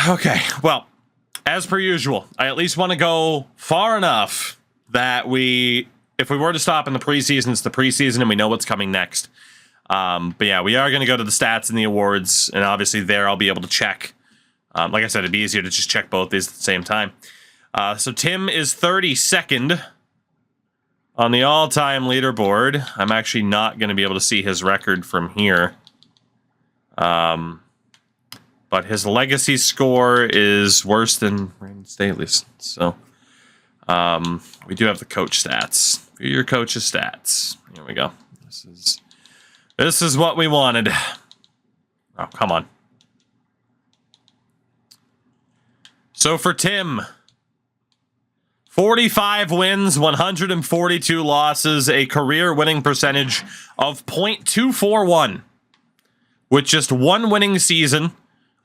Okay, well, as per usual, I at least want to go far enough that if we were to stop in the preseason, it's the preseason and we know what's coming next. But yeah, we are going to go to the stats and the awards, and obviously there I'll be able to check. Like I said, it'd be easier to just check both these at the same time. So Tim is 32nd on the all-time leaderboard. I'm actually not going to be able to see his record from here. But his legacy score is worse than Brandon Staley's. So we do have the coach stats. View your coach's stats. Here we go. This is what we wanted. Oh, come on. So for Tim, 45 wins, 142 losses, a career winning percentage of .241. With just one winning season,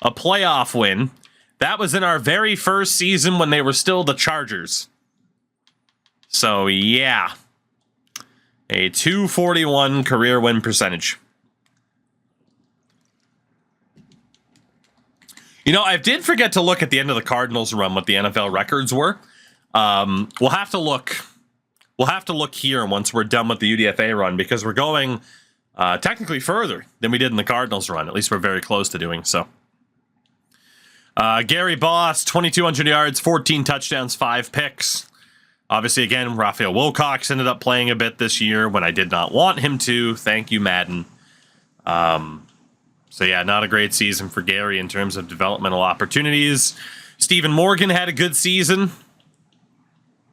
a playoff win. That was in our very first season when they were still the Chargers. So, yeah. A 241 career win percentage. You know, I did forget to look at the end of the Cardinals run what the NFL records were. We'll have to look. We'll have to look here once we're done with the UDFA run, because we're going technically further than we did in the Cardinals run. At least we're very close to doing so. Gary Boss, 2,200 yards, 14 touchdowns, 5 picks. Obviously, again, Raphael Wilcox ended up playing a bit this year when I did not want him to. Thank you, Madden. So, yeah, not a great season for Gary in terms of developmental opportunities. Stephen Morgan had a good season in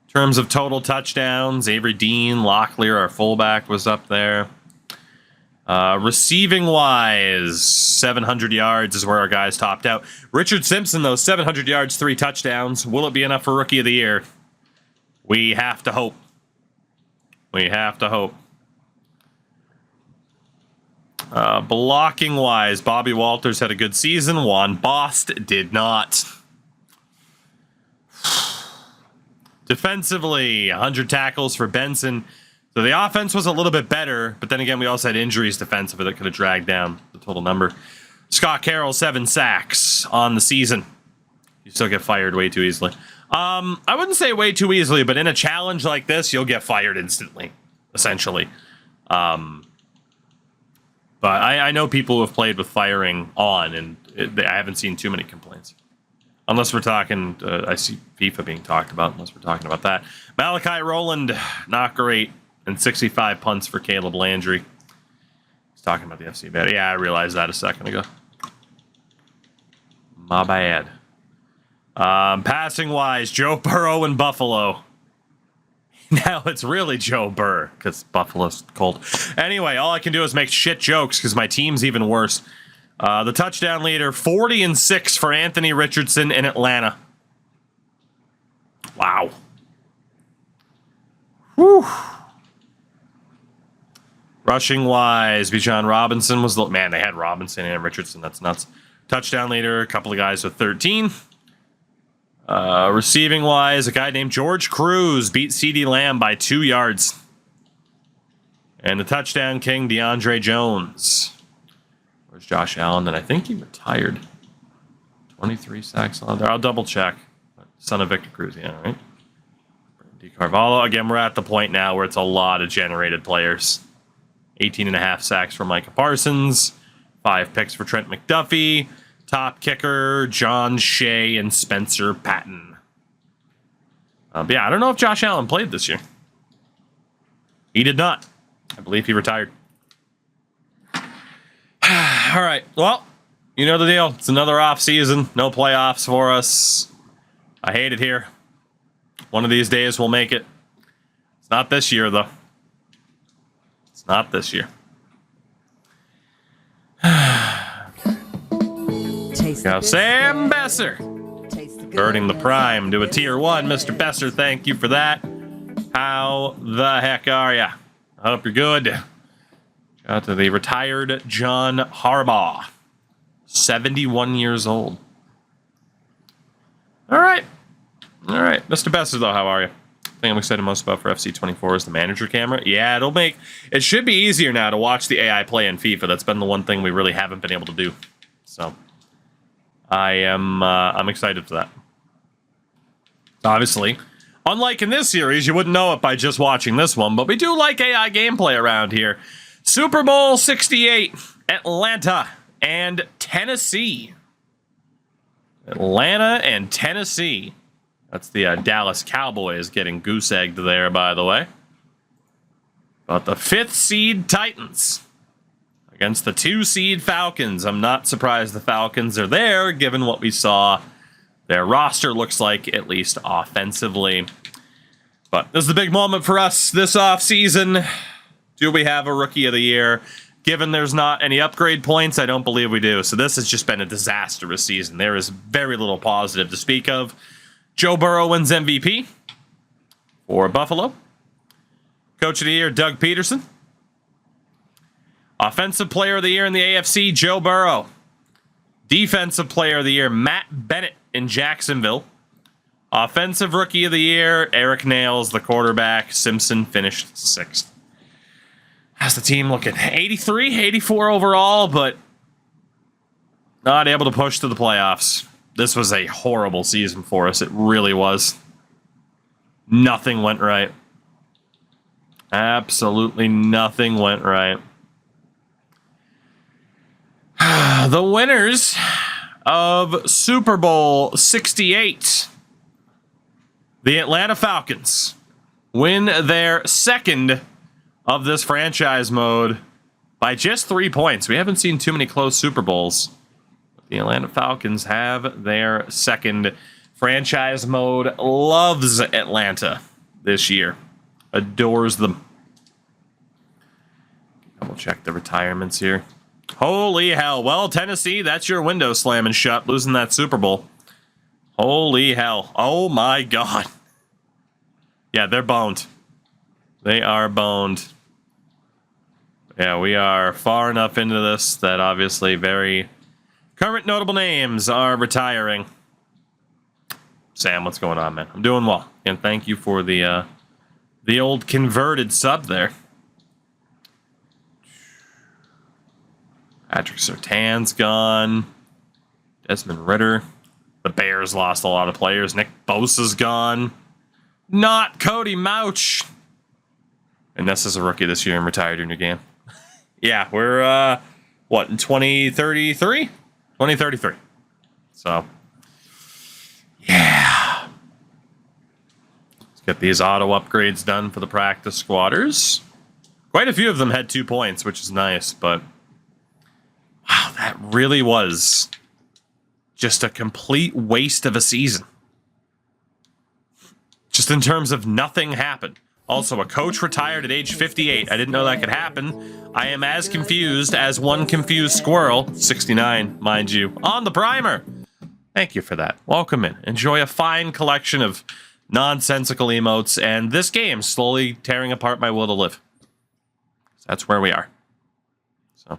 terms of total touchdowns. Avery Dean, Locklear, our fullback, was up there. Receiving-wise, 700 yards is where our guys topped out. Richard Simpson, though, 700 yards, 3 touchdowns. Will it be enough for Rookie of the Year? We have to hope. We have to hope. Blocking-wise, Bobby Walters had a good season. Juan Bost did not. Defensively, 100 tackles for Benson. So the offense was a little bit better, but then again, we also had injuries defensively that could have dragged down the total number. Scott Carroll, 7 sacks on the season. You still get fired way too easily. I wouldn't say way too easily, but in a challenge like this, you'll get fired instantly, essentially. But I know people who have played with firing on, and I haven't seen too many complaints. Unless we're talking, I see FIFA being talked about, unless we're talking about that. Malachi Rowland, not great. And 65 punts for Caleb Landry. He's talking about the FC bad. Yeah, I realized that a second ago. My bad. Passing-wise, Joe Burrow in Buffalo. Now it's really Joe Burr, because Buffalo's cold. Anyway, all I can do is make shit jokes, because my team's even worse. The touchdown leader, 40-6 for Anthony Richardson in Atlanta. Wow. Whew. Rushing-wise, Bijan Robinson was the... Man, they had Robinson and Richardson. That's nuts. Touchdown leader, a couple of guys with 13. Receiving-wise, a guy named George Cruz beat CeeDee Lamb by 2 yards. And the touchdown king, DeAndre Jones. Where's Josh Allen? And I think he retired. 23 sacks on there. I'll double-check. Son of Victor Cruz, yeah, right? Brandy Carvalho. Again, we're at the point now where it's a lot of generated players. 18.5 sacks for Micah Parsons. 5 picks for Trent McDuffie. Top kicker, John Shea and Spencer Patton. But yeah, I don't know if Josh Allen played this year. He did not. I believe he retired. All right. Well, you know the deal. It's another off season. No playoffs for us. I hate it here. One of these days we'll make it. It's not this year, though. It's not this year. Now, Sam Besser. Burning the Prime to a tier 1. Mr. Besser, thank you for that. How the heck are ya? I hope you're good. Shout out to the retired John Harbaugh. 71 years old. All right. All right. Mr. Besser, though, how are you? The thing I'm excited most about for FC24 is the manager camera. Yeah, it should be easier now to watch the AI play in FIFA. That's been the one thing we really haven't been able to do. So, I'm excited for that. Obviously, unlike in this series, you wouldn't know it by just watching this one, but we do like AI gameplay around here. Super Bowl 68, Atlanta and Tennessee. Atlanta and Tennessee. That's the Dallas Cowboys getting goose-egged there, by the way. But the 5th seed Titans against the 2 seed Falcons. I'm not surprised the Falcons are there, given what we saw their roster looks like, at least offensively. But this is the big moment for us this offseason. Do we have a Rookie of the Year? Given there's not any upgrade points, I don't believe we do. So this has just been a disastrous season. There is very little positive to speak of. Joe Burrow wins MVP for Buffalo. Coach of the Year, Doug Peterson. Offensive Player of the Year in the AFC, Joe Burrow. Defensive Player of the Year, Matt Bennett in Jacksonville. Offensive Rookie of the Year, Eric Nails, the quarterback. Simpson finished 6th. How's the team looking? 83, 84 overall, but not able to push to the playoffs. This was a horrible season for us. It really was. Nothing went right. Absolutely nothing went right. The winners of Super Bowl 68, the Atlanta Falcons, win their 2nd of this franchise mode by just 3 points. We haven't seen too many close Super Bowls. The Atlanta Falcons have their 2nd franchise mode. Loves Atlanta this year. Adores them. Double check the retirements here. Holy hell. Well, Tennessee, that's your window slamming shut, losing that Super Bowl. Holy hell. Oh my God. Yeah, they're boned. They are boned. Yeah, we are far enough into this that obviously very current notable names are retiring. Sam, what's going on, man? I'm doing well. And thank you for the old converted sub there. Patrick Surtain's gone. Desmond Ridder. The Bears lost a lot of players. Nick Bosa's gone. Not Cody Mauch. And this is a rookie this year and retired in your game. Yeah, we're, what, in 2033? 2033. So, yeah. Let's get these auto upgrades done for the practice squatters. Quite a few of them had 2 points, which is nice, but wow, that really was just a complete waste of a season. Just in terms of nothing happened. Also, a coach retired at age 58. I didn't know that could happen. I am as confused as one confused squirrel, 69, mind you, on the primer. Thank you for that. Welcome in. Enjoy a fine collection of nonsensical emotes and this game slowly tearing apart my will to live. That's where we are. So,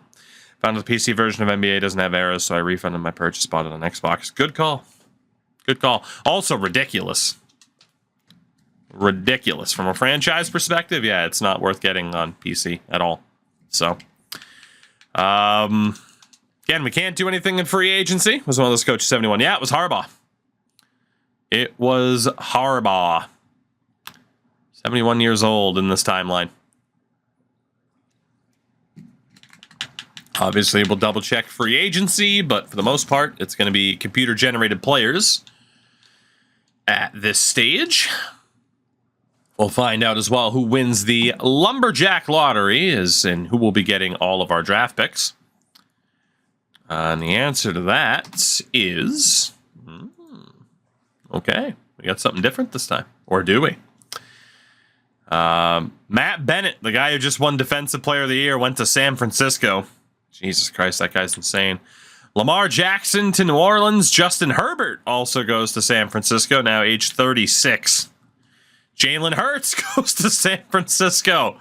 found the PC version of NBA doesn't have errors, so I refunded my purchase, bought it on Xbox. Good call. Good call. Also ridiculous. Ridiculous. From a franchise perspective, yeah, it's not worth getting on PC at all. So, again, we can't do anything in free agency. Was one of those coaches 71. Yeah, it was Harbaugh. It was Harbaugh. 71 years old in this timeline. Obviously, we'll double check free agency, but for the most part, it's going to be computer-generated players at this stage. We'll find out as well who wins the Lumberjack Lottery and who will be getting all of our draft picks. And the answer to that is... okay, we got something different this time. Or do we? Matt Bennett, the guy who just won Defensive Player of the Year, went to San Francisco. Jesus Christ, that guy's insane. Lamar Jackson to New Orleans. Justin Herbert also goes to San Francisco, now age 36. Jalen Hurts goes to San Francisco.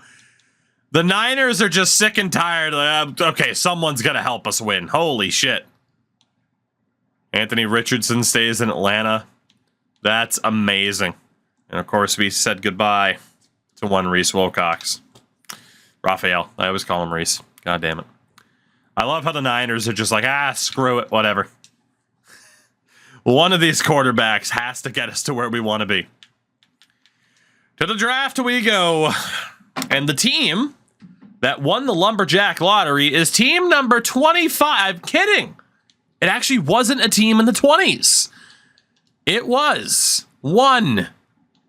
The Niners are just sick and tired. Okay, someone's going to help us win. Holy shit. Anthony Richardson stays in Atlanta. That's amazing. And of course, we said goodbye to one Reese Wilcox. Raphael. I always call him Reese. God damn it. I love how the Niners are just like, screw it, whatever. One of these quarterbacks has to get us to where we want to be. To the draft we go. And the team that won the Lumberjack lottery is team number 25. I'm kidding. It actually wasn't a team in the 20s. It was 1,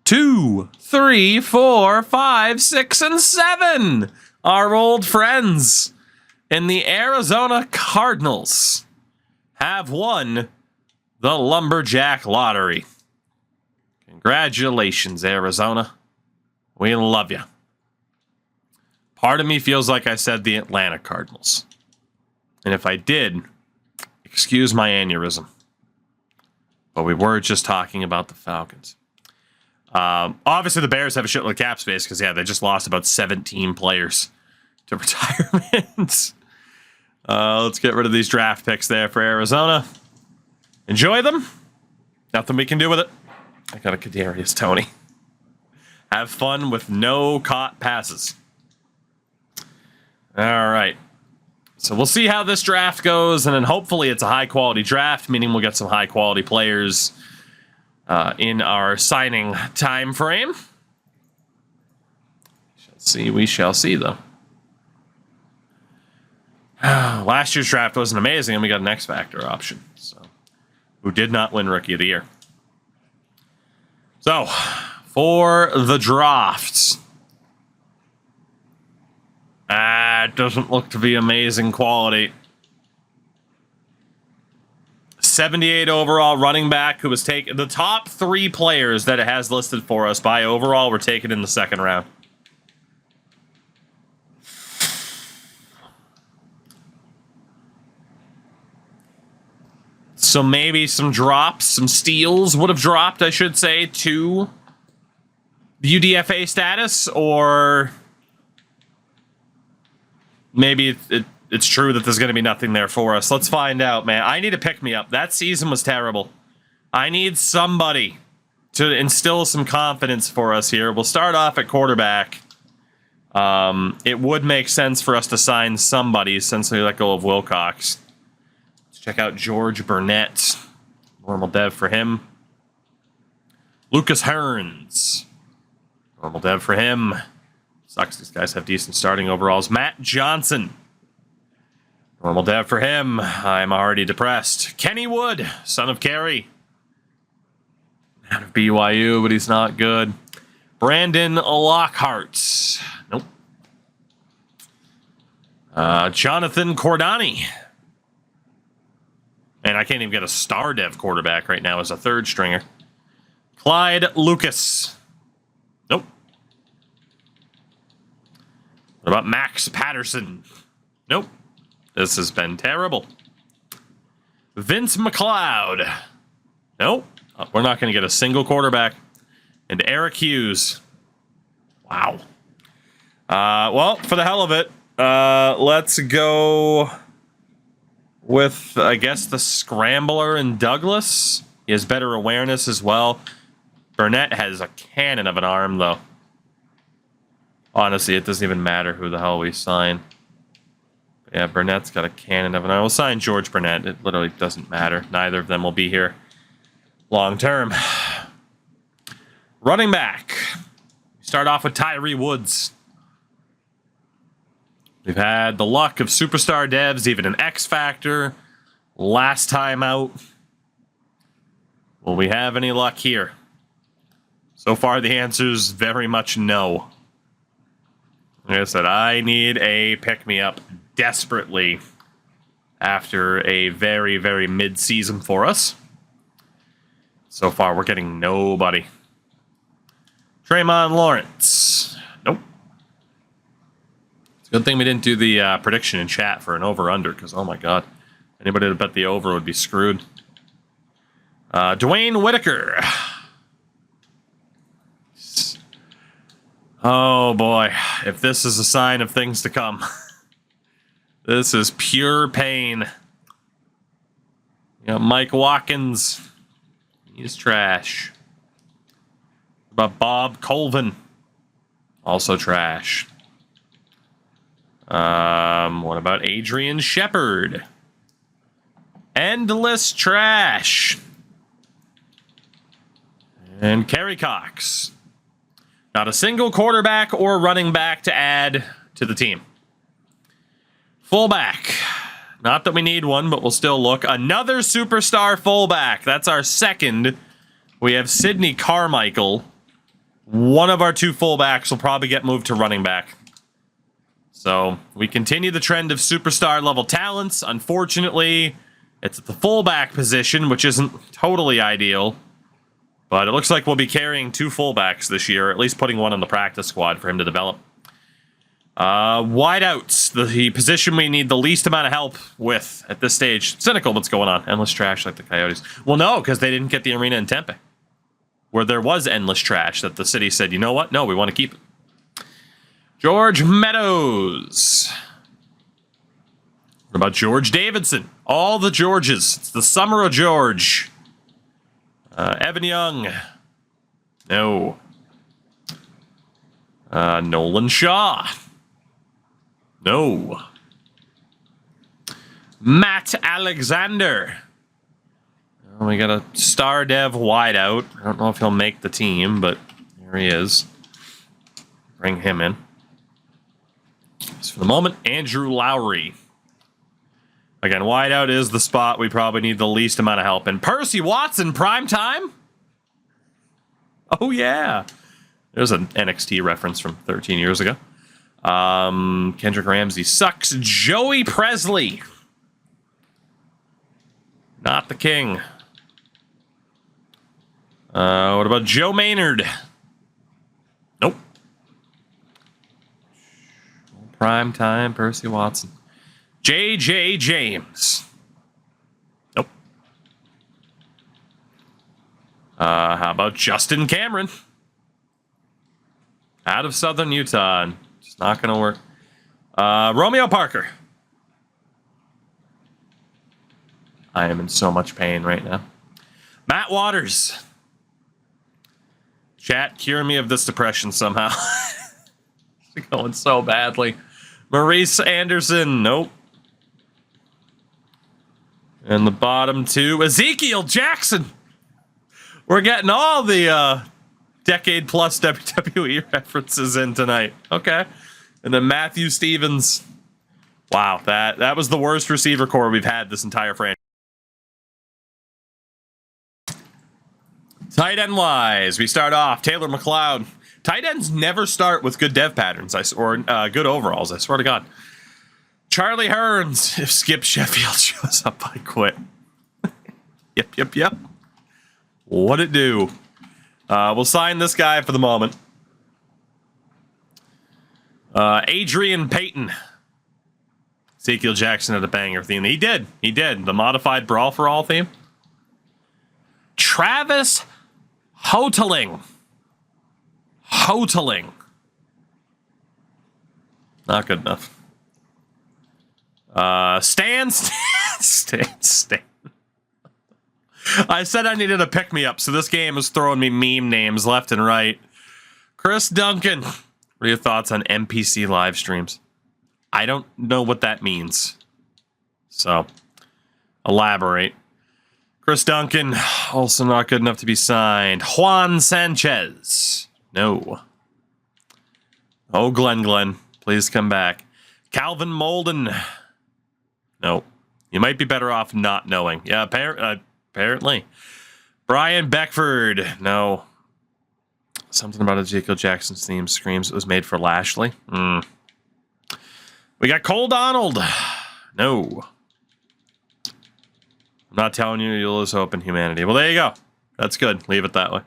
2, 3, 4, 5, 6, and 7. Our old friends in the Arizona Cardinals have won the Lumberjack lottery. Congratulations, Arizona. We love you. Part of me feels like I said the Atlanta Cardinals. And if I did, excuse my aneurysm. But we were just talking about the Falcons. Obviously, the Bears have a shitload of cap space because, yeah, they just lost about 17 players to retirement. Let's get rid of these draft picks there for Arizona. Enjoy them. Nothing we can do with it. I got a Kadarius Toney. Have fun with no caught passes. All right. So we'll see how this draft goes, and then hopefully it's a high-quality draft, meaning we'll get some high-quality players in our signing time frame. We shall see, though. Last year's draft wasn't amazing, and we got an X Factor option, so who did not win Rookie of the Year. So, for the drafts, it doesn't look to be amazing quality. 78 overall running back who was taken. The top 3 players that it has listed for us by overall were taken in the second round. So maybe some drops, some steals would have dropped, I should say, to the UDFA status, or maybe it's true that there's going to be nothing there for us. Let's find out, man. I need a pick-me-up. That season was terrible. I need somebody to instill some confidence for us here. We'll start off at quarterback. It would make sense for us to sign somebody since we let go of Wilcox. Check out George Burnett. Normal dev for him. Lucas Hearns. Normal dev for him. Sucks these guys have decent starting overalls. Matt Johnson. Normal dev for him. I'm already depressed. Kenny Wood, son of Kerry. Out of BYU, but he's not good. Brandon Lockhart. Nope. Jonathan Cordani. And I can't even get a star dev quarterback right now as a third stringer. Clyde Lucas. Nope. What about Max Patterson? Nope. This has been terrible. Vince McLeod. Nope. We're not going to get a single quarterback. And Eric Hughes. Wow. Well, for the hell of it, let's go with, I guess, the Scrambler and Douglas. He has better awareness as well. Burnett has a cannon of an arm, though. Honestly, it doesn't even matter who the hell we sign. Yeah, Burnett's got a cannon of an arm. We'll sign George Burnett. It literally doesn't matter. Neither of them will be here long term. Running back. Start off with Tyree Woods. We've had the luck of superstar devs, even an X Factor. Last time out. Will we have any luck here? So far, the answer is very much no. Like I said, I need a pick-me-up desperately after a very, very mid-season for us. So far, we're getting nobody. Tremont Lawrence. Nope. It's a good thing we didn't do the prediction in chat for an over-under, because, oh my god. Anybody that bet the over would be screwed. Dwayne Whitaker. Oh boy, if this is a sign of things to come. This is pure pain. You got Mike Watkins. He's trash. What about Bob Colvin? Also trash. What about Adrian Shepard? Endless trash. And Kerry Cox. Not a single quarterback or running back to add to the team. Fullback. Not that we need one, but we'll still look. Another superstar fullback. That's our second. We have Sidney Carmichael. One of our two fullbacks will probably get moved to running back. So we continue the trend of superstar level talents. Unfortunately, it's at the fullback position, which isn't totally ideal. But it looks like we'll be carrying two fullbacks this year, at least putting one on the practice squad for him to develop. Wideouts, the position we need the least amount of help with at this stage. Cynical, what's going on? Endless trash like the Coyotes. Well, no, because they didn't get the arena in Tempe, where there was endless trash that the city said, you know what? No, we want to keep it. George Meadows. What about George Davidson? All the Georges. It's the summer of George. Evan Young. No. Nolan Shaw. No. Matt Alexander. Oh, we got a star dev wideout. I don't know if he'll make the team, but here he is. Bring him in. So for the moment, Andrew Lowry. Again, wideout is the spot we probably need the least amount of help in. Percy Watson, prime time? Oh, yeah. There's an NXT reference from 13 years ago. Kendrick Ramsey sucks. Joey Presley. Not the king. What about Joe Maynard? Nope. Prime time, Percy Watson. J.J. James. Nope. How about Justin Cameron? Out of Southern Utah. It's not going to work. Romeo Parker. I am in so much pain right now. Matt Waters. Chat, cure me of this depression somehow. It's going so badly. Maurice Anderson. Nope. And the bottom two, Ezekiel Jackson. We're getting all the decade plus WWE references in tonight. Okay. And then Matthew Stevens. Wow, that was the worst receiver core we've had this entire franchise. Tight end wise, we start off Taylor McLeod. Tight ends never start with good dev patterns, or good overalls, I swear to God. Charlie Hearns. If Skip Sheffield shows up, I quit. Yep. What'd it do? We'll sign this guy for the moment. Adrian Payton. Ezekiel Jackson had a banger theme. He did. The modified Brawl for All theme. Travis Hoteling. Not good enough. Stan. I said I needed a pick-me-up, so this game is throwing me meme names left and right. Chris Duncan. What are your thoughts on NPC live streams? I don't know what that means. So, elaborate. Chris Duncan, also not good enough to be signed. Juan Sanchez. No. Oh, Glenn, please come back. Calvin Molden. No. You might be better off not knowing. Yeah, apparently. Brian Beckford. No. Something about Ezekiel Jackson's theme screams it was made for Lashley. We got Cole Donald. No. I'm not telling you you'll lose hope in humanity. Well, there you go. That's good. Leave it that way.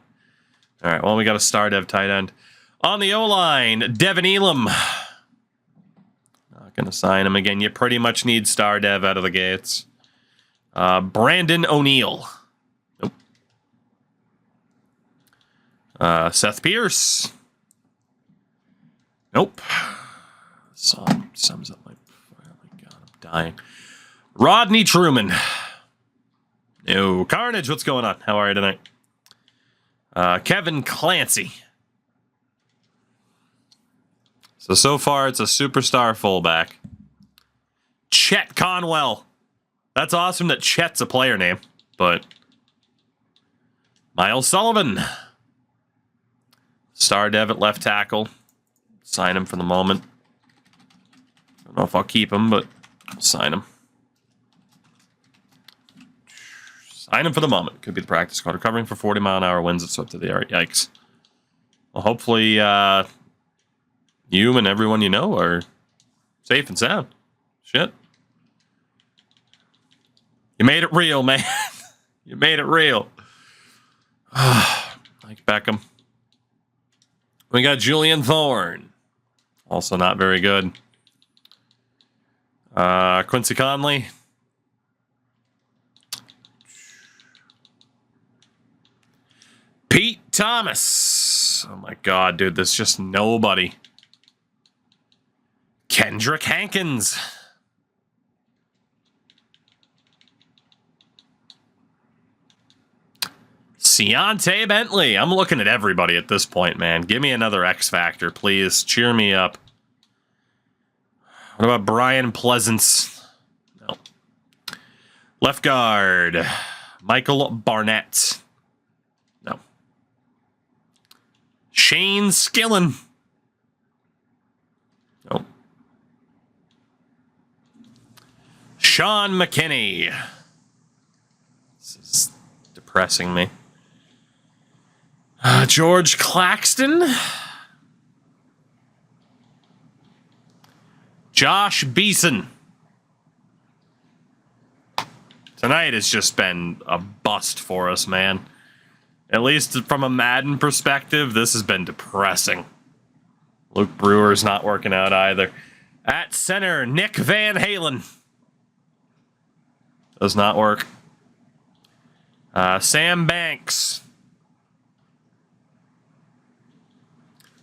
All right, well, we got a star dev tight end. On the O-line, Devin Elam. Not going to sign him again. You pretty much need star dev out of the gates. Brandon O'Neill. Nope. Seth Pierce. Nope. Song sums up my... Oh my God, I'm dying. Rodney Truman. No. Carnage, what's going on? How are you tonight? Kevin Clancy. So far, it's a superstar fullback. Chet Conwell. That's awesome that Chet's a player name, but... Miles Sullivan. Star Dev at left tackle. Sign him for the moment. I don't know if I'll keep him, but I'll sign him. Sign him for the moment. Could be the practice squad. Recovering for 40-mile-an-hour winds. It's up to the air. Yikes. Well, hopefully you and everyone you know are safe and sound. Shit. You made it real, man. You made it real. Like Beckham. We got Julian Thorne. Also not very good. Quincy Conley. Pete Thomas. Oh my god, dude. There's just nobody. Kendrick Hankins. Deontay Bentley. I'm looking at everybody at this point, man. Give me another X Factor, please. Cheer me up. What about Brian Pleasance? No. Left guard. Michael Barnett. No. Shane Skillen. No. Sean McKinney. This is depressing me. George Claxton. Josh Beeson. Tonight has just been a bust for us, man. At least from a Madden perspective, this has been depressing. Luke Brewer's not working out either. At center, Nick Van Halen. Does not work. Sam Banks.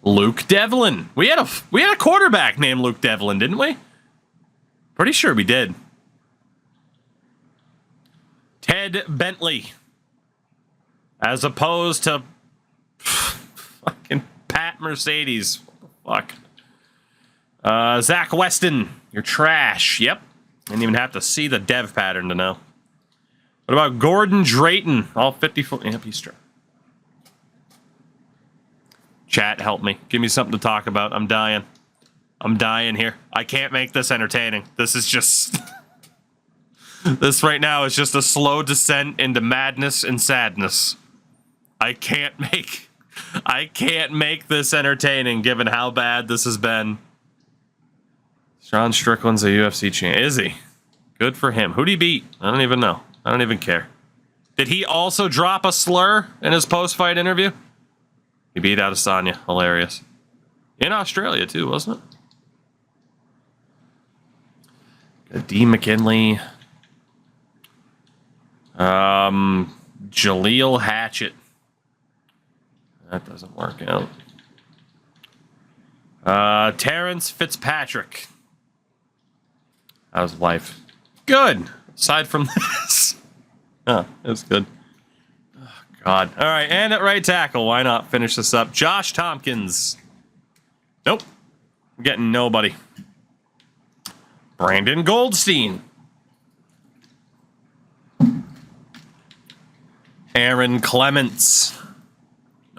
Luke Devlin. We had a quarterback named Luke Devlin, didn't we? Pretty sure we did. Ted Bentley. As opposed to fucking Pat Mercedes. What the fuck? Zach Weston. You're trash. Yep. Didn't even have to see the dev pattern to know. What about Gordon Drayton? All 50-foot. Yep, he's trash. Chat, help me. Give me something to talk about. I'm dying. I'm dying here. I can't make this entertaining. This is just... this right now is just a slow descent into madness and sadness. I can't make this entertaining given how bad this has been. Sean Strickland's a UFC champ. Is he? Good for him. Who'd he beat? I don't even know. I don't even care. Did he also drop a slur in his post-fight interview? He beat Adesanya. Hilarious. In Australia, too, wasn't it? D. McKinley. Jaleel Hatchett. That doesn't work out. Terrence Fitzpatrick. How's life? Good. Aside from this. Oh, that's good. God. All right, and at right tackle. Why not finish this up? Josh Tompkins. Nope. I'm getting nobody. Brandon Goldstein. Aaron Clements.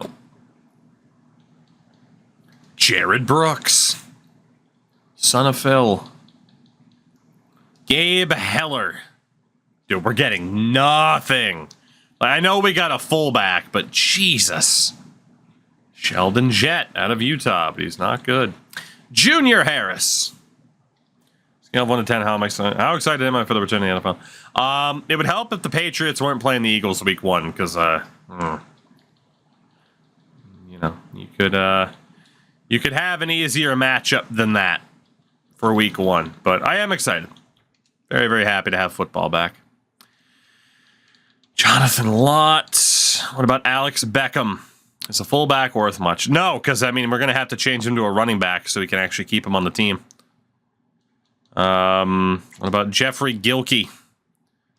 Nope. Jared Brooks. Son of Phil. Gabe Heller. Dude, we're getting nothing. I know we got a fullback, but Jesus. Sheldon Jett out of Utah, but he's not good. Junior Harris. Scale of 1 to 10, how excited am I for the return of the NFL? It would help if the Patriots weren't playing the Eagles week 1, because, you know, you could have an easier matchup than that for week 1. But I am excited. Very, very happy to have football back. Jonathan Lott. What about Alex Beckham? Is a fullback worth much? No, because, I mean, we're going to have to change him to a running back so we can actually keep him on the team. What about Jeffrey Gilkey?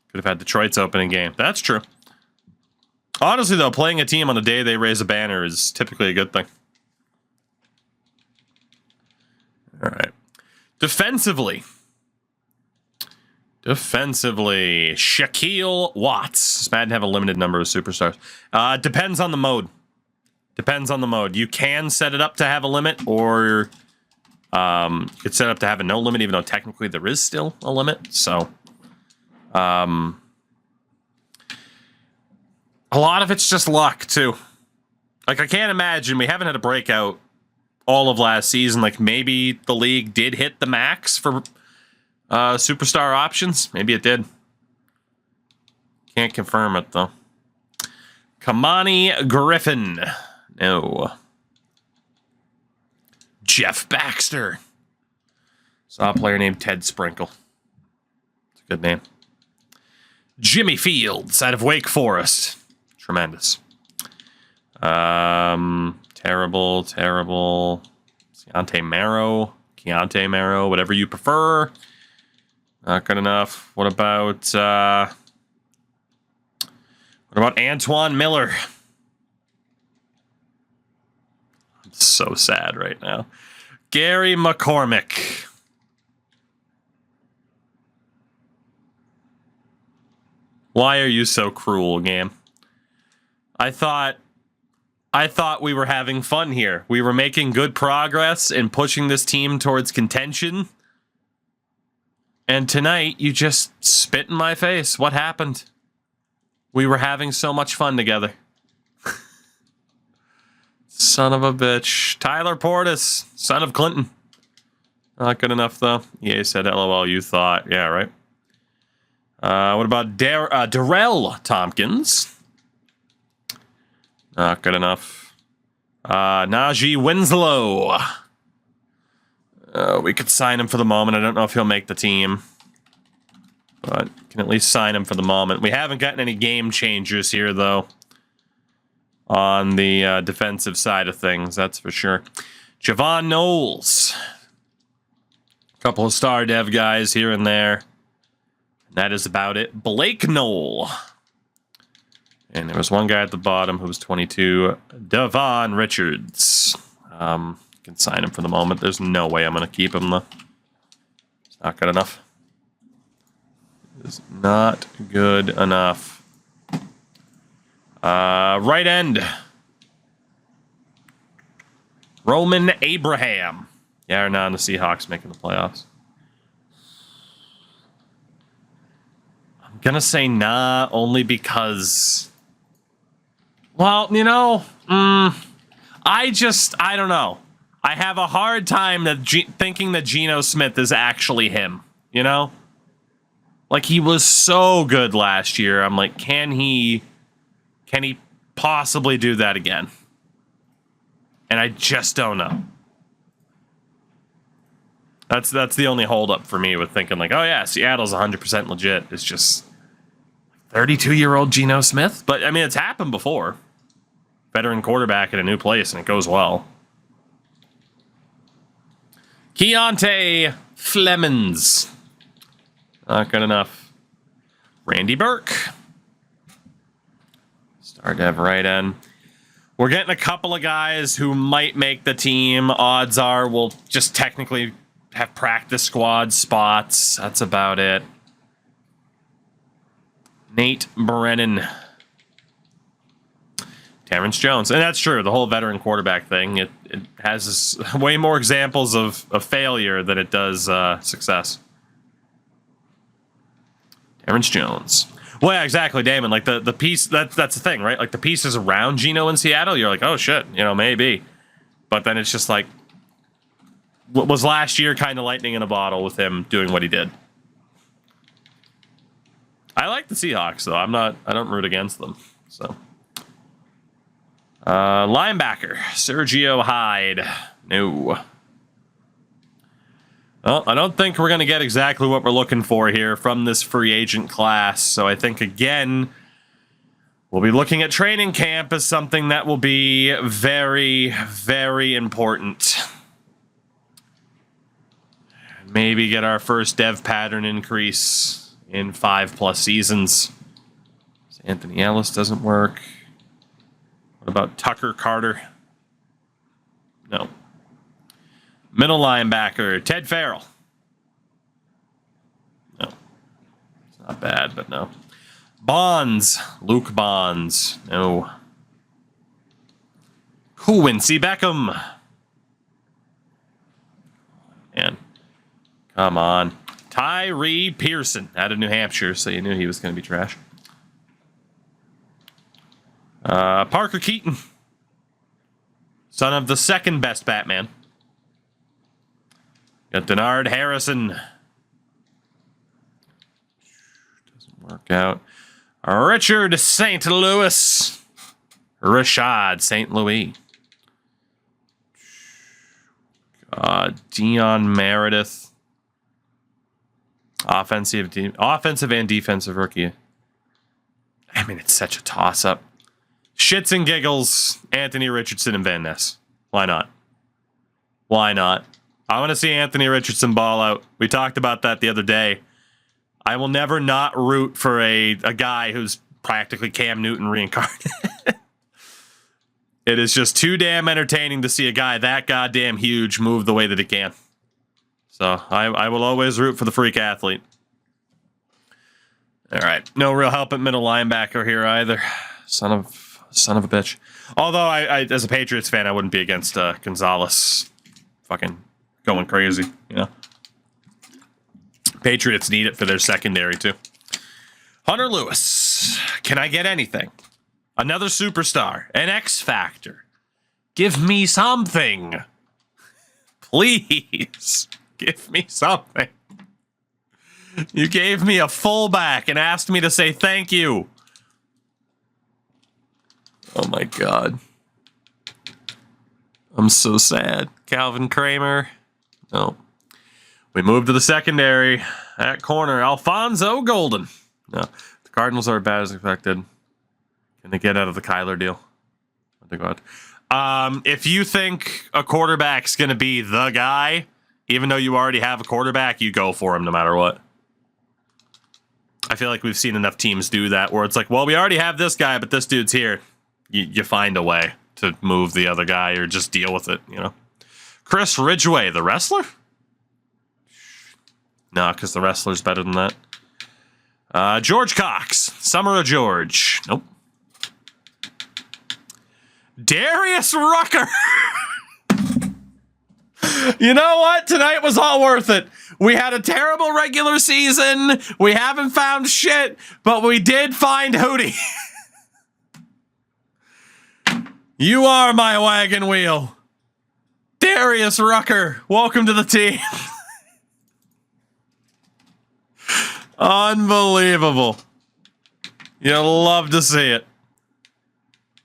Could have had Detroit's opening game. That's true. Honestly, though, playing a team on the day they raise a banner is typically a good thing. All right. Defensively, Shaquille Watts. Does Madden have a limited number of superstars? Depends on the mode. Depends on the mode. You can set it up to have a limit, or it's set up to have a no limit, even though technically there is still a limit. So, a lot of it's just luck, too. Like, I can't imagine. We haven't had a breakout all of last season. Like, maybe the league did hit the max for superstar options. Maybe it did. Can't confirm it, though. Kamani Griffin. No. Jeff Baxter. Saw a player named Ted Sprinkle. It's a good name. Jimmy Fields out of Wake Forest. Tremendous. Terrible. Keontae Marrow, whatever you prefer. Not good enough. What about Antoine Miller? I'm so sad right now. Gary McCormick. Why are you so cruel, game? I thought we were having fun here. We were making good progress in pushing this team towards contention. And tonight, you just spit in my face. What happened? We were having so much fun together. Son of a bitch. Tyler Portis, son of Clinton. Not good enough, though. EA said, LOL, you thought. Yeah, right. What about Darrell Tompkins? Not good enough. Najee Winslow. We could sign him for the moment. I don't know if he'll make the team, but can at least sign him for the moment. We haven't gotten any game changers here, though, on the defensive side of things, that's for sure. Javon Knowles. A couple of star dev guys here and there. That is about it. Blake Knoll. And there was one guy at the bottom who was 22. Devon Richards. You can sign him for the moment. There's no way I'm going to keep him, though. It's not good enough. It's not good enough. Right end. Roman Abraham. Yeah or no on the Seahawks making the playoffs? I'm going to say nah, only because... Well, you know, I don't know. I have a hard time thinking that Geno Smith is actually him, you know? Like, he was so good last year. I'm like, can he possibly do that again? And I just don't know. That's the only holdup for me with thinking like, oh yeah, Seattle's 100% legit. It's just 32-year-old Geno Smith. But, I mean, it's happened before. Veteran quarterback in a new place, and it goes well. Keontae Flemings. Not good enough. Randy Burke. Star dev right end. We're getting a couple of guys who might make the team. Odds are we'll just technically have practice squad spots. That's about it. Nate Brennan. Terrence Jones. And that's true. The whole veteran quarterback thing, it has way more examples of failure than it does success. Terrence Jones. Well, yeah, exactly, Damon. Like the piece, that's the thing, right? Like the pieces around Geno in Seattle, you're like, oh shit, you know, maybe. But then it's just like, what was last year kind of lightning in a bottle with him doing what he did. I like the Seahawks, though. I don't root against them. So. Linebacker, Sergio Hyde. No. Well, I don't think we're going to get exactly what we're looking for here from this free agent class. So I think, again, we'll be looking at training camp as something that will be very, very important. Maybe get our first dev pattern increase in 5+ seasons. Anthony Ellis doesn't work. What about Tucker Carter? No. Middle linebacker, Ted Farrell. No. It's not bad, but no. Bonds, Luke Bonds. No. Quincy Beckham. And come on. Tyree Pearson out of New Hampshire, so you knew he was going to be trash. Parker Keaton. Son of the second best Batman. Got Denard Harrison. Doesn't work out. Richard St. Louis. Rashad St. Louis. Dion Meredith. Offensive and defensive rookie. I mean, it's such a toss-up. Shits and giggles, Anthony Richardson and Van Ness. Why not? Why not? I want to see Anthony Richardson ball out. We talked about that the other day. I will never not root for a guy who's practically Cam Newton reincarnated. It is just too damn entertaining to see a guy that goddamn huge move the way that he can. So I will always root for the freak athlete. All right. No real help at middle linebacker here either. Son of a bitch. Although I as a Patriots fan, I wouldn't be against Gonzalez fucking going crazy, you know. Patriots need it for their secondary too. Hunter Lewis. Can I get anything? Another superstar. An X Factor. Give me something. Please. Give me something. You gave me a fullback and asked me to say thank you. Oh my God. I'm so sad. Calvin Kramer. No. We move to the secondary. At corner, Alfonso Golden. No. The Cardinals are bad as expected. Can they get out of the Kyler deal? If you think a quarterback's going to be the guy, even though you already have a quarterback, you go for him no matter what. I feel like we've seen enough teams do that where it's like, well, we already have this guy, but this dude's here. You find a way to move the other guy or just deal with it, you know. Chris Ridgway, the wrestler? No, because the wrestler's better than that. George Cox. Summer of George. Nope. Darius Rucker. You know what? Tonight was all worth it. We had a terrible regular season. We haven't found shit, but we did find Hootie. You are my wagon wheel. Darius Rucker, welcome to the team. Unbelievable. You'll love to see it.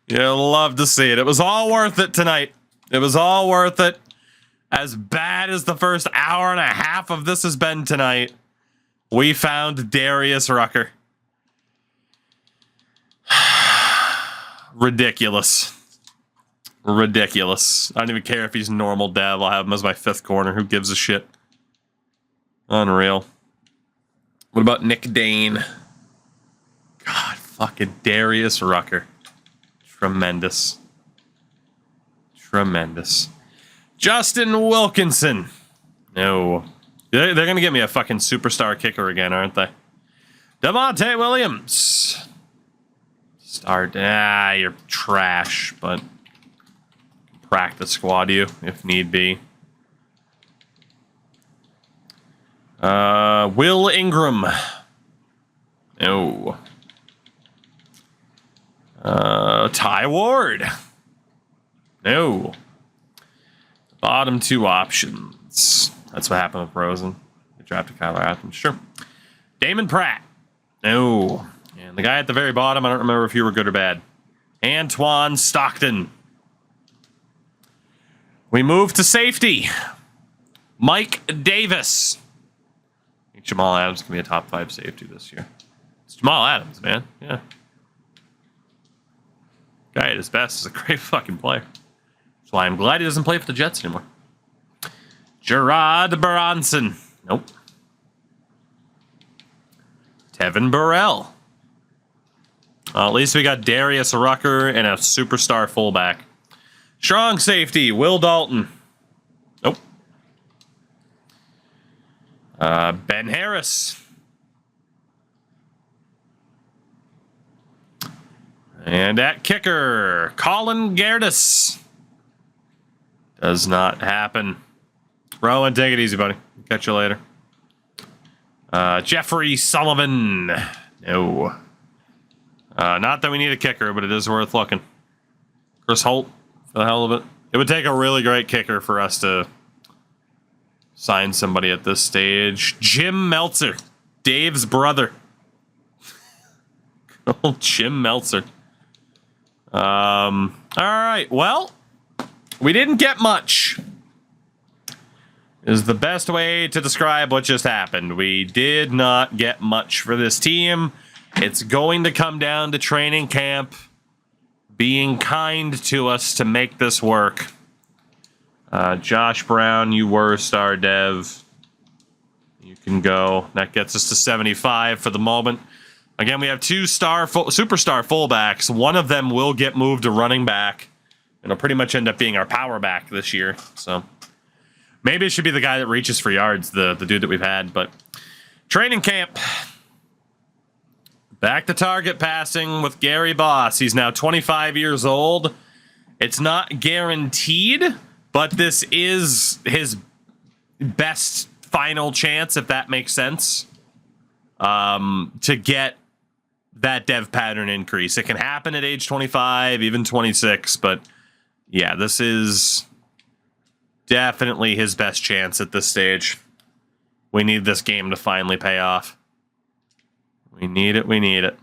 You'll love to see it. It was all worth it tonight. It was all worth it. As bad as the first hour and a half of this has been tonight, we found Darius Rucker. Ridiculous. Ridiculous. I don't even care if he's normal dev. I'll have him as my fifth corner. Who gives a shit? Unreal. What about Nick Dane? God, fucking Darius Rucker. Tremendous. Tremendous. Justin Wilkinson. No. They're going to get me a fucking superstar kicker again, aren't they? Devontae Williams. Start. You're trash, but practice squad you if need be. Will Ingram. No. Ty Ward. No. Bottom two options. That's what happened with Rosen. They drafted Kyler Adams. Sure. Damon Pratt. No. And the guy at the very bottom, I don't remember if you were good or bad. Antoine Stockton. We move to safety. Mike Davis. I think Jamal Adams can be a top 5 safety this year. It's Jamal Adams, man. Yeah. Guy at his best is a great fucking player. That's why I'm glad he doesn't play for the Jets anymore. Gerard Bronson. Nope. Tevin Burrell. Well, at least we got Darius Rucker and a superstar fullback. Strong safety, Will Dalton. Nope. Ben Harris. And at kicker, Colin Gertis. Does not happen. Rowan, take it easy, buddy. Catch you later. Jeffrey Sullivan. No. Not that we need a kicker, but it is worth looking. Chris Holt, for the hell of it. It would take a really great kicker for us to sign somebody at this stage. Jim Meltzer, Dave's brother. Old Jim Meltzer. All right, well, we didn't get much. Is the best way to describe what just happened. We did not get much for this team. It's going to come down to training camp being kind to us to make this work. Josh Brown, you were star dev. You can go. That gets us to 75 for the moment. Again, we have two superstar fullbacks. One of them will get moved to running back. It'll pretty much end up being our power back this year. So maybe it should be the guy that reaches for yards, the dude that we've had. But training camp. Back to target passing with Gary Boss. He's now 25 years old. It's not guaranteed, but this is his best final chance, if that makes sense, to get that dev pattern increase. It can happen at age 25, even 26, but yeah, this is definitely his best chance at this stage. We need this game to finally pay off. We need it, we need it.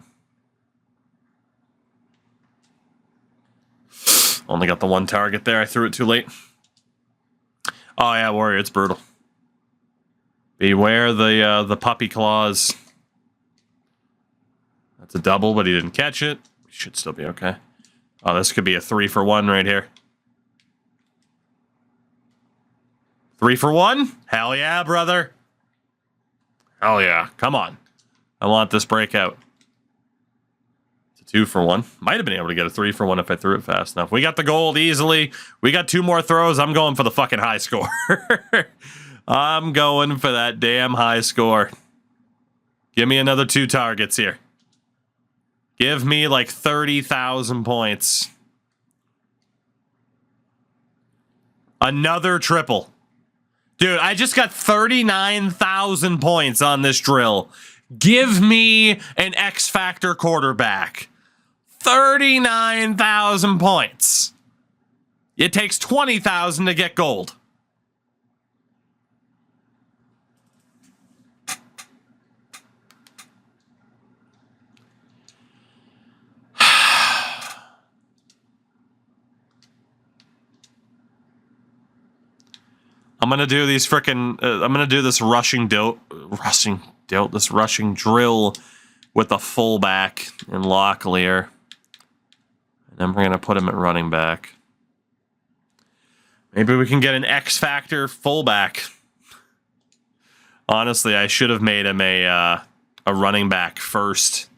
Only got the one target there. I threw it too late. Oh yeah, Warrior, it's brutal. Beware the puppy claws. That's a double, but he didn't catch it. We should still be okay. Oh, this could be a 3-for-1 right here. 3-for-1? Hell yeah, brother. Hell yeah. Come on. I want this breakout. It's a 2-for-1. Might have been able to get a 3-for-1 if I threw it fast enough. We got the gold easily. We got 2 more throws. I'm going for the fucking high score. I'm going for that damn high score. Give me another 2 targets here. Give me like 30,000 points. Another triple. Dude, I just got 39,000 points on this drill. Give me an X Factor quarterback. 39,000 points. It takes 20,000 to get gold. I'm gonna do these frickin' I'm gonna do this rushing drill with a fullback in Locklear, and then we're gonna put him at running back. Maybe we can get an X Factor fullback. Honestly, I should have made him a running back first.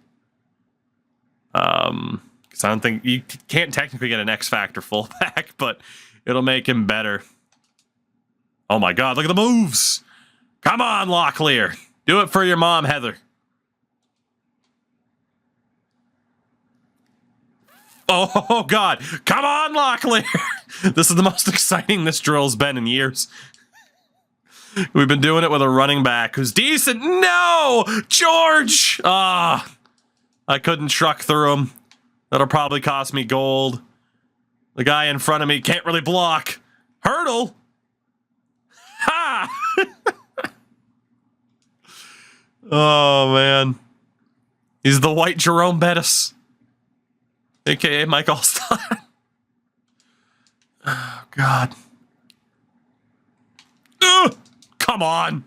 Because I don't think you can't technically get an X Factor fullback, but it'll make him better. Oh my God, look at the moves. Come on, Locklear. Do it for your mom, Heather. Oh God, come on, Locklear. This is the most exciting this drill's been in years. We've been doing it with a running back who's decent. No, George. I couldn't truck through him. That'll probably cost me gold. The guy in front of me can't really block. Hurdle. Ha! Oh, man. He's the white Jerome Bettis. A.K.A. Mike Allstott. Oh, God. Ugh! Come on.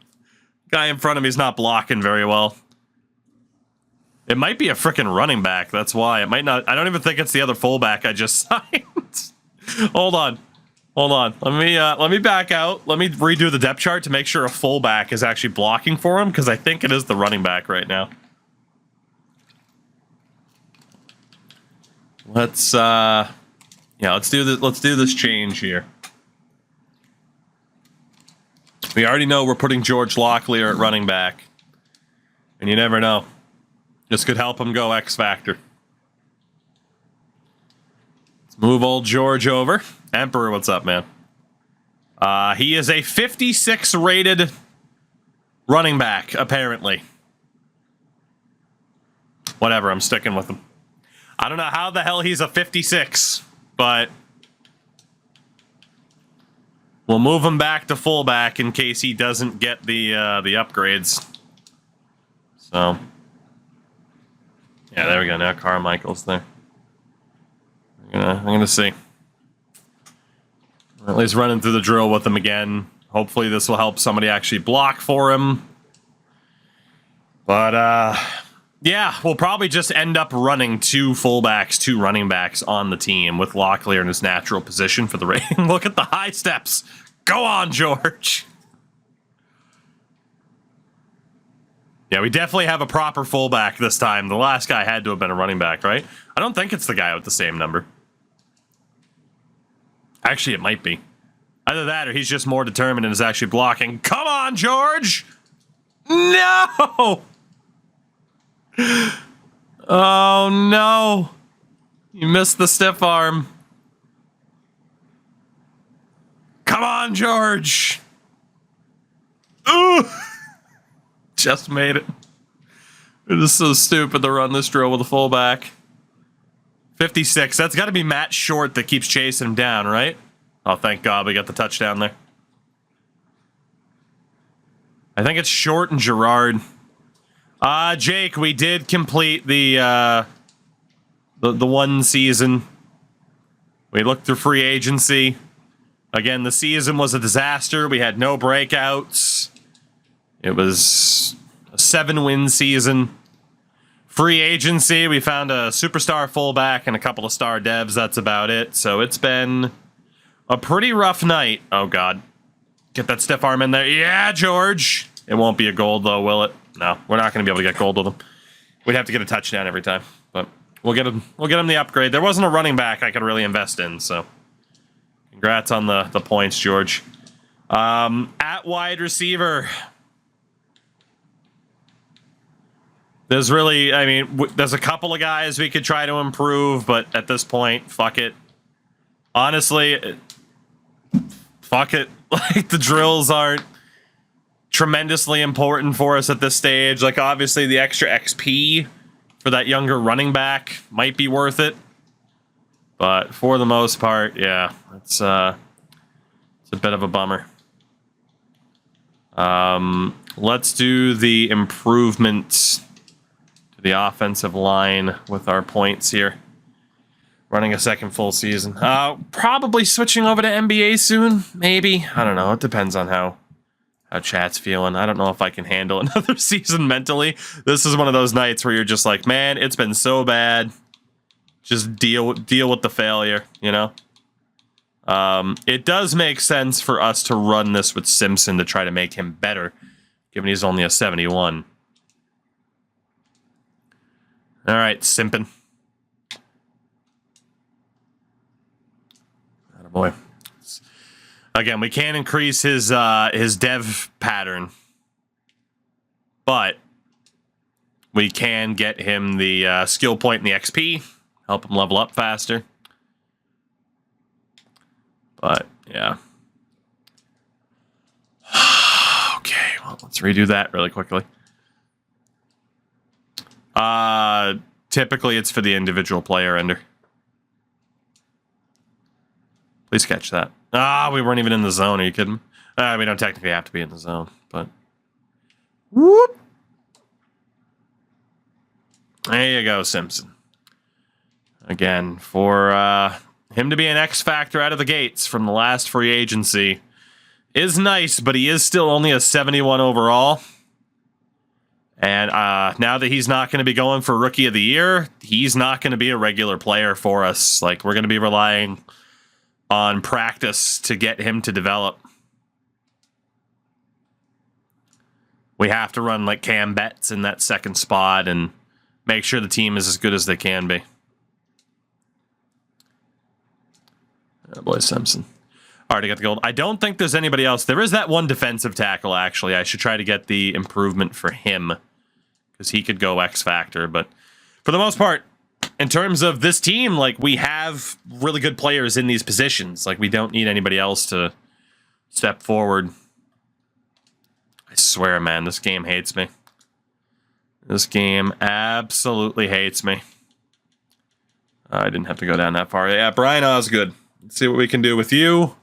Guy in front of me is not blocking very well. It might be a frickin' running back. That's why. It might not. I don't even think it's the other fullback I just signed. Hold on. Hold on. Let me back out. Let me redo the depth chart to make sure a fullback is actually blocking for him, because I think it is the running back right now. Let's let's do this. Let's do this change here. We already know we're putting George Locklear at running back, and you never know. This could help him go X Factor. Let's move old George over. Emperor, what's up, man? He is a 56 rated running back, apparently. Whatever, I'm sticking with him. I don't know how the hell he's a 56, but we'll move him back to fullback in case he doesn't get the upgrades. So, yeah, there we go. Now Carmichael's there. I'm gonna see. At least running through the drill with him again. Hopefully this will help somebody actually block for him. But yeah, we'll probably just end up running 2 fullbacks, 2 running backs on the team with Locklear in his natural position for the rating. Look at the high steps. Go on, George. Yeah, we definitely have a proper fullback this time. The last guy had to have been a running back, right? I don't think it's the guy with the same number. Actually, it might be. Either that or he's just more determined and is actually blocking. Come on, George! No! Oh, no. You missed the stiff arm. Come on, George! Ooh! Just made it. It is so stupid to run this drill with a fullback. 56. That's got to be Matt Short that keeps chasing him down, right? Oh, thank God we got the touchdown there. I think it's Short and Gerard. Jake, we did complete the one season. We looked through free agency. Again, the season was a disaster. We had no breakouts. It was a 7-win season. Free agency, we found a superstar fullback and a couple of star devs. That's about it. So it's been a pretty rough night. Oh, God. Get that stiff arm in there. Yeah, George. It won't be a gold, though, will it? No, we're not going to be able to get gold with him. We'd have to get a touchdown every time. But we'll get him the upgrade. There wasn't a running back I could really invest in, so congrats on the points, George. At wide receiver, there's really, I mean, there's a couple of guys we could try to improve, but at this point, fuck it. Honestly, fuck it. Like, the drills aren't tremendously important for us at this stage. Like, obviously, the extra XP for that younger running back might be worth it. But for the most part, yeah, it's a bit of a bummer. Let's do the improvements to the offensive line with our points here. Running a second full season. Probably switching over to NBA soon, maybe. I don't know. It depends on how chat's feeling. I don't know if I can handle another season mentally. This is one of those nights where you're just like, man, it's been so bad. Just deal with the failure, you know? It does make sense for us to run this with Simpson to try to make him better, given he's only a 71. All right, Simpin. Attaboy. Again, we can't increase his dev pattern, but we can get him the skill point and the XP, help him level up faster. But yeah. Okay, well, let's redo that really quickly. Typically it's for the individual player ender. Please catch that. We weren't even in the zone. Are you kidding? We don't technically have to be in the zone, but whoop. There you go, Simpson. Again, for him to be an X factor out of the gates from the last free agency is nice, but he is still only a 71 overall. And now that he's not going to be going for Rookie of the Year, he's not going to be a regular player for us. Like, we're going to be relying on practice to get him to develop. We have to run like Cam Betts in that second spot and make sure the team is as good as they can be. Oh boy, Simpson. Already got the gold. I don't think there's anybody else. There is that one defensive tackle, actually. I should try to get the improvement for him, because he could go X Factor. But for the most part, in terms of this team, like, we have really good players in these positions. Like, we don't need anybody else to step forward. I swear, man, this game hates me. This game absolutely hates me. I didn't have to go down that far. Yeah, Brian Osgood. Let's see what we can do with you.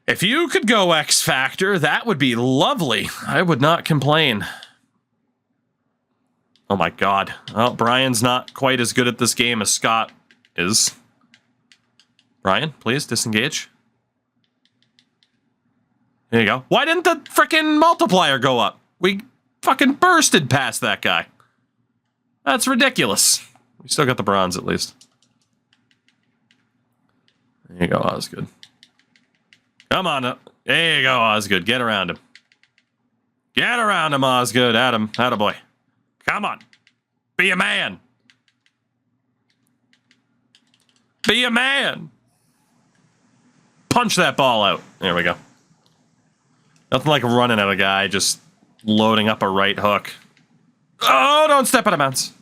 If you could go X Factor, that would be lovely. I would not complain. Oh my god. Well, Brian's not quite as good at this game as Scott is. Brian, please disengage. There you go. Why didn't the frickin' multiplier go up? We fucking bursted past that guy. That's ridiculous. We still got the bronze at least. There you go, Osgood. Come on up. There you go, Osgood. Get around him. Get around him, Osgood. Adam. Attaboy. Come on. Be a man. Be a man. Punch that ball out. There we go. Nothing like running at a guy, just loading up a right hook. Oh, don't step out of bounds.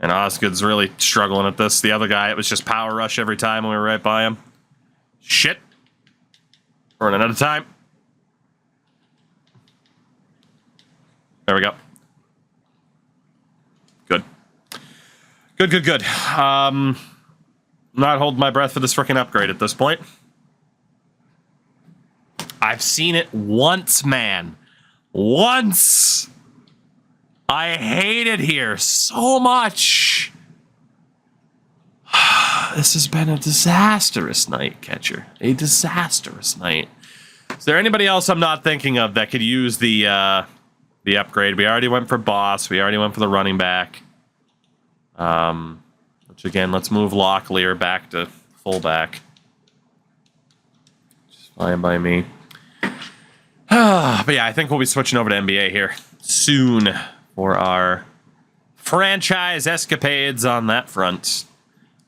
And Osgood's really struggling at this. The other guy, it was just power rush every time we were right by him. Shit. Running out of time. There we go. Good. Good. Not holding my breath for this freaking upgrade at this point. I've seen it once, man. Once. I hate it here so much. This has been a disastrous night, Catcher. A disastrous night. Is there anybody else I'm not thinking of that could use the upgrade? We already went for boss. We already went for the running back. Which again, let's move Locklear back to fullback. Just fine by me. But yeah, I think we'll be switching over to NBA here soon for our franchise escapades on that front.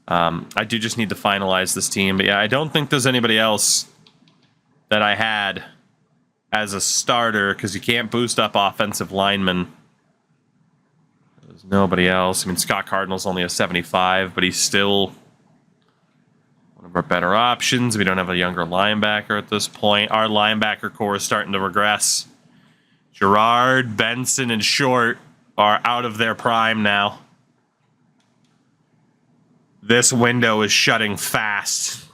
I do just need to finalize this team. But yeah, I don't think there's anybody else that I had as a starter because you can't boost up offensive linemen. There's nobody else. I mean, Scott Cardinal's only a 75, but he's still one of our better options. We don't have a younger linebacker at this point. Our linebacker core is starting to regress. Gerard, Benson, and Short are out of their prime now. This window is shutting fast.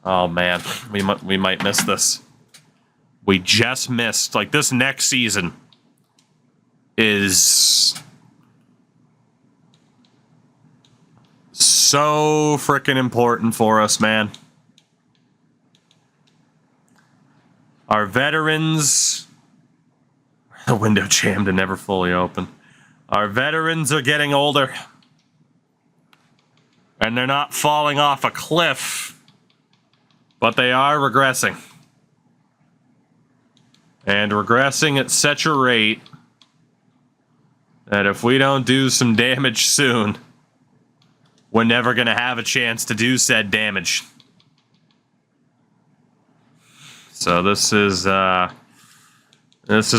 Oh, man. We might miss this. We just missed. Like, this next season is so freaking important for us, man. Our veterans... The window jammed and never fully open. Our veterans are getting older. And they're not falling off a cliff. But they are regressing. And regressing at such a rate that if we don't do some damage soon, we're never going to have a chance to do said damage. So this is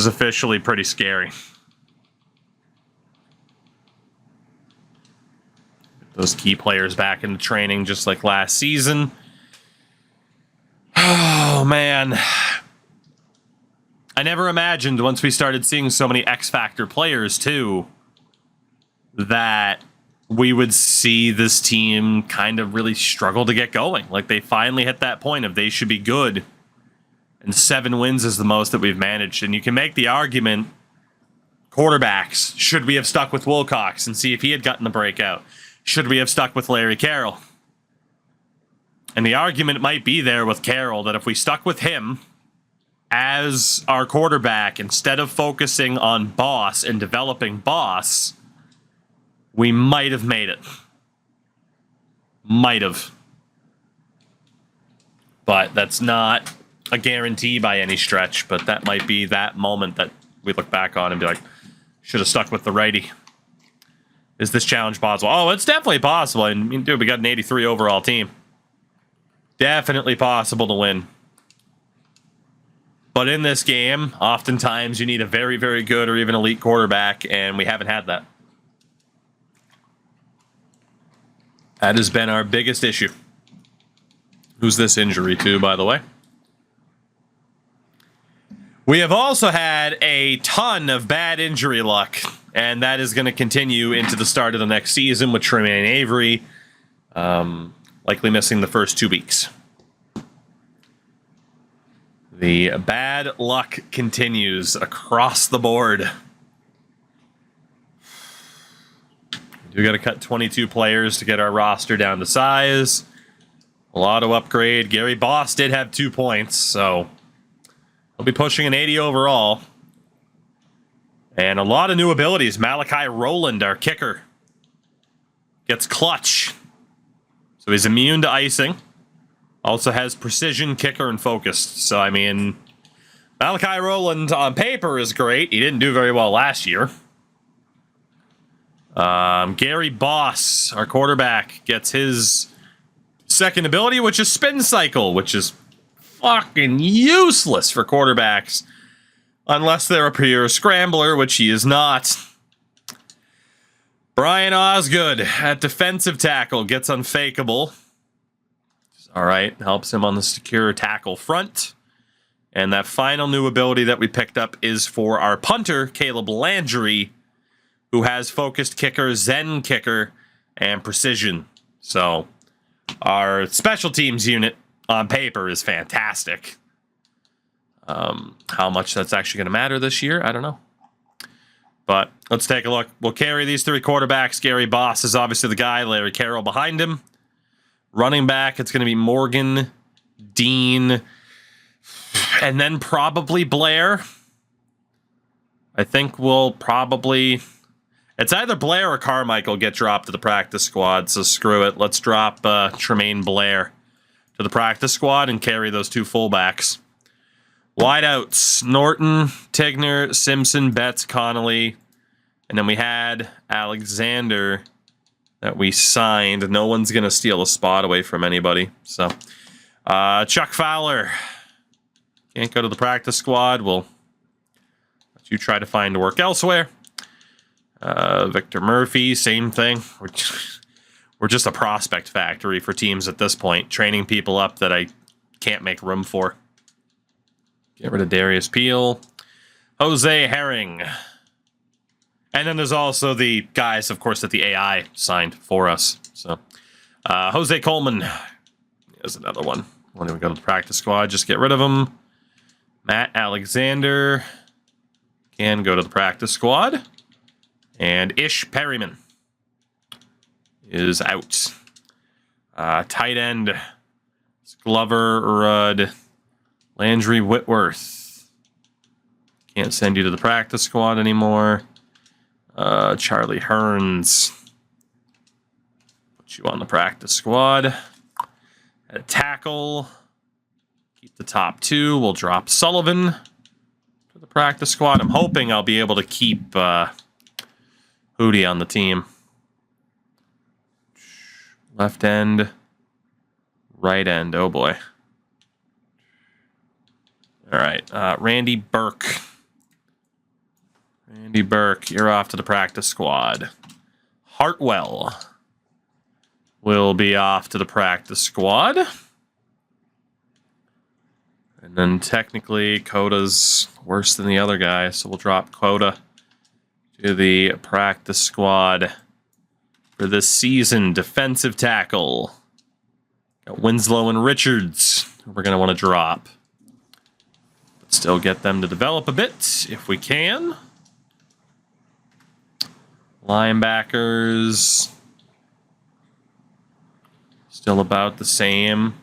officially pretty scary. Get those key players back into training just like last season. Oh, man. I never imagined once we started seeing so many X-Factor players, too, that we would see this team kind of really struggle to get going. Like, they finally hit that point of they should be good. And 7 wins is the most that we've managed. And you can make the argument, quarterbacks, should we have stuck with Wilcox and see if he had gotten the breakout? Should we have stuck with Larry Carroll? And the argument might be there with Carroll that if we stuck with him as our quarterback, instead of focusing on Boss and developing Boss, we might have made it. Might have. But that's not a guarantee by any stretch, but that might be that moment that we look back on and be like, should have stuck with the righty. Is this challenge possible? Oh, it's definitely possible. I mean, dude, we got an 83 overall team. Definitely possible to win. But in this game, oftentimes you need a very, very good or even elite quarterback, and we haven't had that. That has been our biggest issue. Who's this injury to, by the way? We have also had a ton of bad injury luck, and that is going to continue into the start of the next season with Tremaine Avery likely missing the first 2 weeks. The bad luck continues across the board. We got to cut 22 players to get our roster down to size. A lot of upgrade. Gary Boss did have 2 points, so he'll be pushing an 80 overall. And a lot of new abilities. Malachi Rowland, our kicker, gets clutch. So he's immune to icing. Also has precision, kicker, and focused. So, I mean, Malachi Rowland on paper is great. He didn't do very well last year. Gary Boss, our quarterback, gets his second ability, which is Spin Cycle, which is fucking useless for quarterbacks. Unless they're a pure scrambler, which he is not. Brian Osgood at defensive tackle gets Unfakeable. All right, helps him on the secure tackle front. And that final new ability that we picked up is for our punter, Caleb Landry, who has focused kicker, Zen kicker, and precision. So our special teams unit on paper is fantastic. How much that's actually going to matter this year, I don't know. But let's take a look. We'll carry these 3 quarterbacks. Gary Boss is obviously the guy. Larry Carroll behind him. Running back, it's going to be Morgan, Dean, and then probably Blair. I think we'll probably... It's either Blair or Carmichael get dropped to the practice squad, so screw it. Let's drop Tremaine Blair to the practice squad and carry those 2 fullbacks. Wideouts, Norton, Tigner, Simpson, Betts, Connolly. And then we had Alexander that we signed. No one's going to steal a spot away from anybody. So, Chuck Fowler can't go to the practice squad. We'll let you try to find work elsewhere. Victor Murphy, same thing. We're just a prospect factory for teams at this point, training people up that I can't make room for. Get rid of Darius Peel. Jose Herring. And then there's also the guys, of course, that the AI signed for us. So, Jose Coleman is another one. When we go to the practice squad, just get rid of him. Matt Alexander can go to the practice squad. And Ish Perryman is out. Tight end, Glover, Rudd, Landry Whitworth. Can't send you to the practice squad anymore. Charlie Hearns. Put you on the practice squad. At tackle. Keep the top 2. We'll drop Sullivan to the practice squad. I'm hoping I'll be able to keep Hootie on the team. Left end. Right end. Oh boy. All right. Randy Burke. Randy Burke, you're off to the practice squad. Hartwell will be off to the practice squad. And then technically, Coda's worse than the other guy, so we'll drop Coda to the practice squad for this season. Defensive tackle. Got Winslow and Richards, who we're going to want to drop. But still get them to develop a bit, if we can. Linebackers. Still about the same.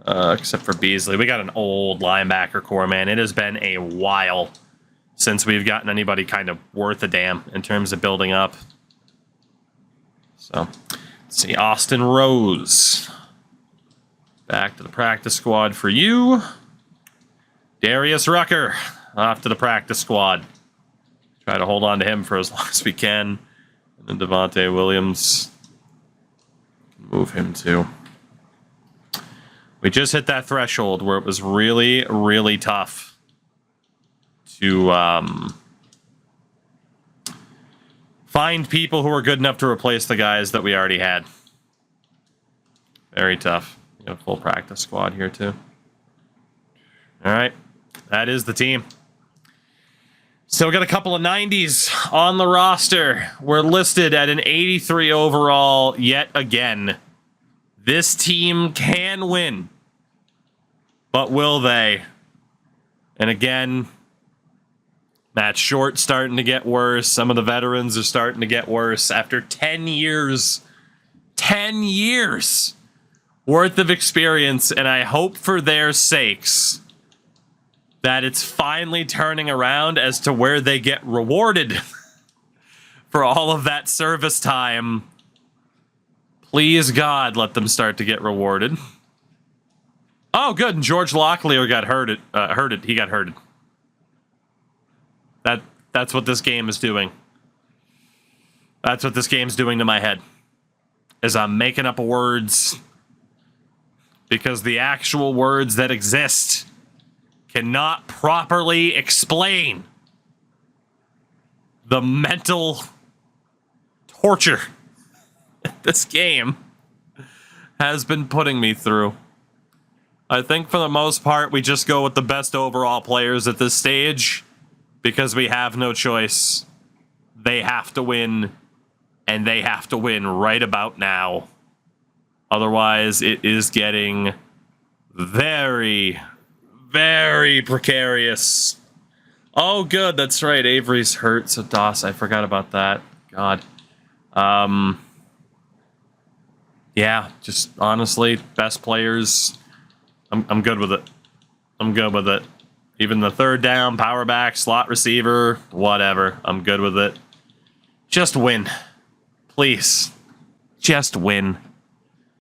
Except for Beasley. We got an old linebacker core, man. It has been a while since we've gotten anybody kind of worth a damn in terms of building up. So, let's see. Austin Rose. Back to the practice squad for you. Darius Rucker. Off to the practice squad. Try to hold on to him for as long as we can. And then Devontae Williams. Move him too. We just hit that threshold where it was really, really tough to find people who are good enough to replace the guys that we already had. Very tough. Got a full practice squad here, too. All right. That is the team. Still got a couple of 90s on the roster. We're listed at an 83 overall yet again. This team can win. But will they? And again, Matt Short starting to get worse. Some of the veterans are starting to get worse. After 10 years. 10 years worth of experience. And I hope for their sakes that it's finally turning around as to where they get rewarded for all of that service time. Please, God, let them start to get rewarded. Oh, good. And George Locklear got hurted. He got hurted. That's what this game is doing. That's what this game's doing to my head. Is I'm making up words because the actual words that exist cannot properly explain the mental torture this game has been putting me through. I think for the most part, we just go with the best overall players at this stage because we have no choice. They have to win, and they have to win right about now. Otherwise, it is getting very, very precarious. Oh, good. That's right. Avery's hurt. So DOS, I forgot about that. God. Yeah, just honestly, best players. I'm good with it. I'm good with it. Even the third down, power back, slot receiver, whatever. I'm good with it. Just win. Please. Just win.